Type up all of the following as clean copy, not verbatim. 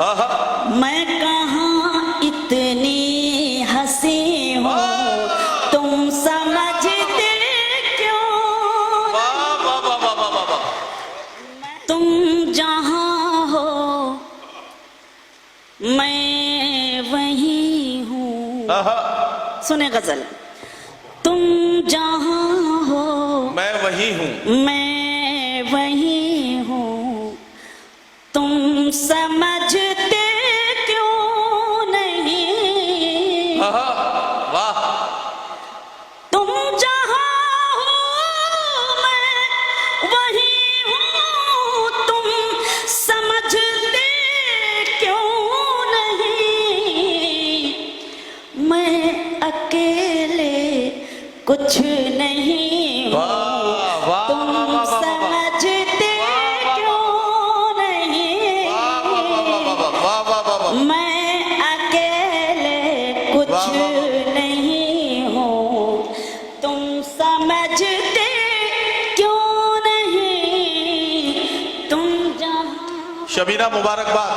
मैं कहाँ इतनी हंसी हूँ, तुम समझते क्यों? तुम जहाँ हो मैं वहीं हूँ। सुने गजल। तुम जहाँ हो मैं वहीं हूँ, मैं वहीं हूँ, तुम समझते क्यों नहीं? वाह। तुम जहाँ हो मैं वहीं हूँ, तुम समझते क्यों नहीं? मैं अकेले कुछ नहीं हूँ, तुम समझते क्यों नहीं? मैं अकेले कुछ नहीं हूँ, तुम समझते क्यों नहीं? तुम जहाँ शबीना मुबारकबाद।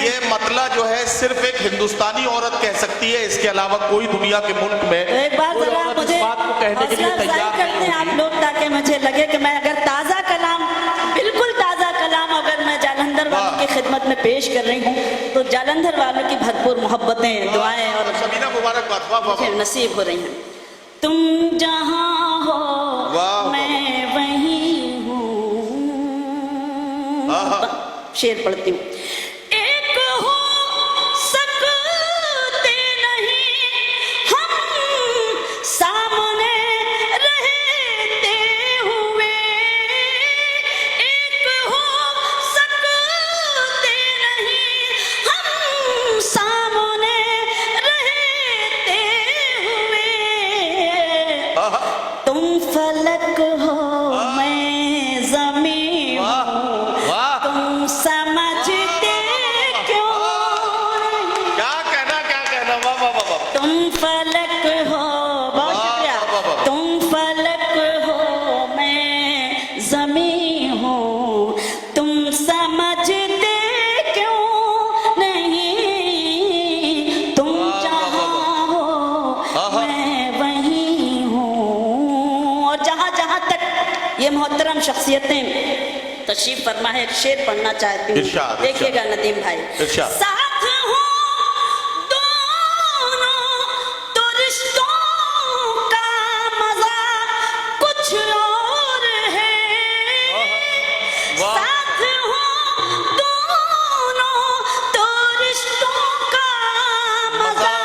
ये मतला जो है सिर्फ एक हिंदुस्तानी औरत कह सकती है, इसके अलावा कोई दुनिया के मुल्क में तो एक बात कोई जरा औरत मुझे इस बात को कहने के लिए हौसला अफजाई तैयार करते हैं आप लोग, ताकि मुझे लगे कि मैं अगर ताज़ा कलाम, बिल्कुल ताज़ा कलाम अगर मैं जालंधर वालों की खिदमत में पेश कर रही हूँ, तो जालंधर वालों की भरपूर मोहब्बतें, दुआएं और शबीना मुबारकबाद। वाह वाह मुझे नसीब हो रही हैं। तुम जहाँ हो मैं वहीं हूँ। शेर पढ़ती हूँ। एक हो सकते नहीं हम सामने रहते हुए, एक हो सकते नहीं हम सामने रहते हुए। तुम फलक हो मैं ज़मीं हूँ, तुम समझते क्यों नहीं? क्या कहना। वाह वाह वाह। तुम फलक हो, बहुत शुक्रिया। तुम फलक हो मैं ज़मीं हूँ, तुम समझते क्यों नहीं? तुम जहाँ हो मैं वहीं हूँ। और जहाँ जहाँ तक ये मोहतरम शख्सियतें तशरीफ फरमा है, एक शेर पढ़ना चाहती हूँ, इरशाद, देखिएगा नदीम भाई। इरशाद। साथ हो दोनों तो रिश्तों का मजा कुछ और है। साथ हो दोनों तो रिश्तों का मजा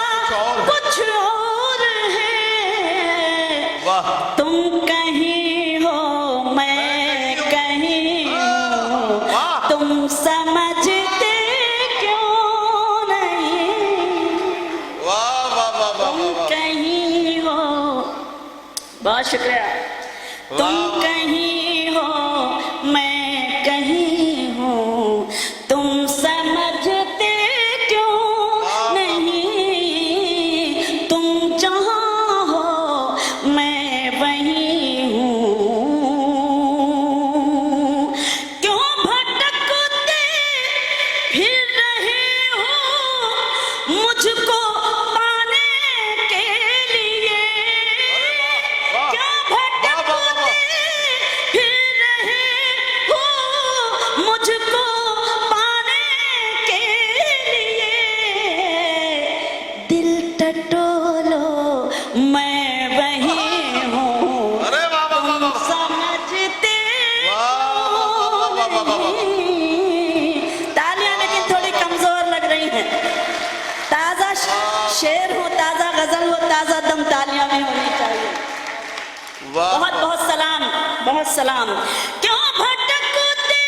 कुछ और है। तुम कहीं हो मैं कहीं हूँ, तुम समझते क्यों नहीं? तुम कहीं हो, बहुत शुक्रिया। तुम कहीं हो मैं कहीं हूँ, तुम समझते क्यों नहीं? तुम जहाँ हो मैं वहीं हूँ। क्यों भटकते फिर रहे हो मुझको पाने के लिए? क्यों भटकते फिर रहे हो मुझको पाने के लिए? दिल टटोलो मैं वहीं हूँ, तुम समझते नहीं? तालियां लेकिन थोड़ी कमजोर लग रही हैं। ताजा शेर हो, ताजा गजल हो, ताजा दम तालियां भी होनी चाहिए। बहुत बहुत सलाम, बहुत सलाम। क्यों भटकते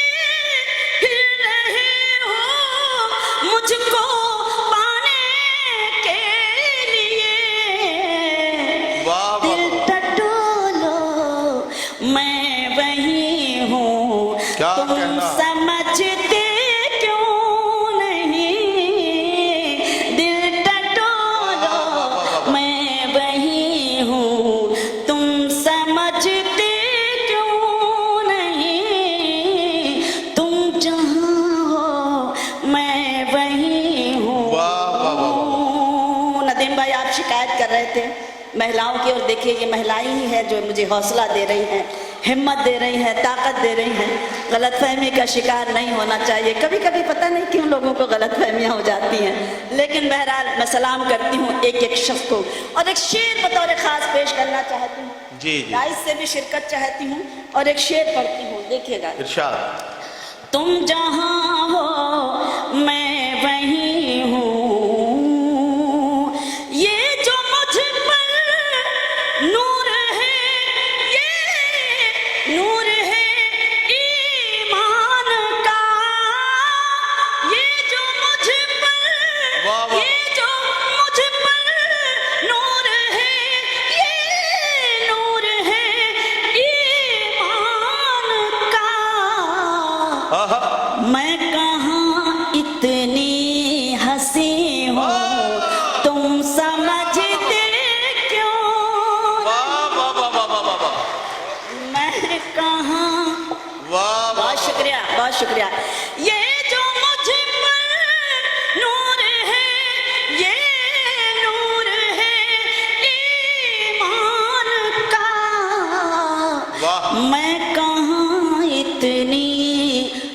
फिर रहे हो मुझको पाने के लिए? दिल टटोलो मैं वहीं हूँ, तुम समझते क्यों नहीं? दिल टटोलो मैं वहीं हूँ, तुम समझते क्यों नहीं? तुम जहाँ हो मैं रहे थे महिलाओं की, और देखिए ये महिलाएं ही है जो मुझे हौसला दे रही हैं, हिम्मत दे रही हैं, ताकत दे रही हैं। गलतफहमी का शिकार नहीं होना चाहिए। कभी कभी पता नहीं क्यों लोगों को गलतफहमियां हो जाती हैं, लेकिन बहरहाल मैं सलाम करती हूँ एक एक शख्स को, और एक शेर बतौर खास पेश करना चाहती हूँ। जी जी, राइस से भी शिरकत चाहती हूँ और एक शेर पढ़ती हूँ, देखिएगा। इरशाद। तुम जहाँ हो मैं वहीं हूँ, ये जो मुझ पर नूर है, ये नूर है ईमान का, ये जो मुझ पर, वाह, वाह। ये जो मुझ पर नूर है, ये नूर है ईमान का। आहा, मैं कहाँ इतनी हंसी हूँ तुम समझते क्यों? वाह वाह वाह वाह वाह वाह, मैं कहाँ, वाह वाह, बहुत शुक्रिया, बहुत शुक्रिया। ये जो मुझ पर नूर है, ये नूर है ईमान का। वाह। मैं कहाँ इतनी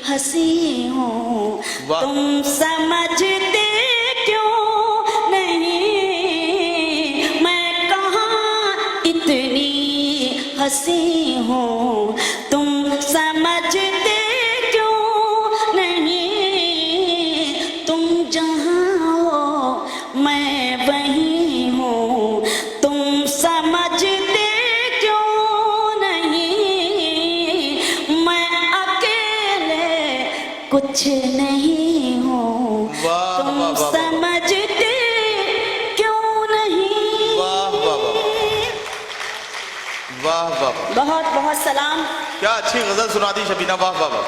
हंसी हूँ वाह। तुम समझते क्यों नहीं? मैं कहाँ इतनी हंसी हूँ तुम समझते क्यों नहीं? तुम जहाँ हो मैं वहीं हूँ, तुम समझते क्यों नहीं? मैं अकेले कुछ नहीं हूँ, वाह, तुम वाह, वाह, वाह। समझते क्यों नहीं? वाह वाह वाह, वाह वाह वाह, बहुत बहुत सलाम। क्या अच्छी गजल सुना दी शबीना, वाह वाह वाह।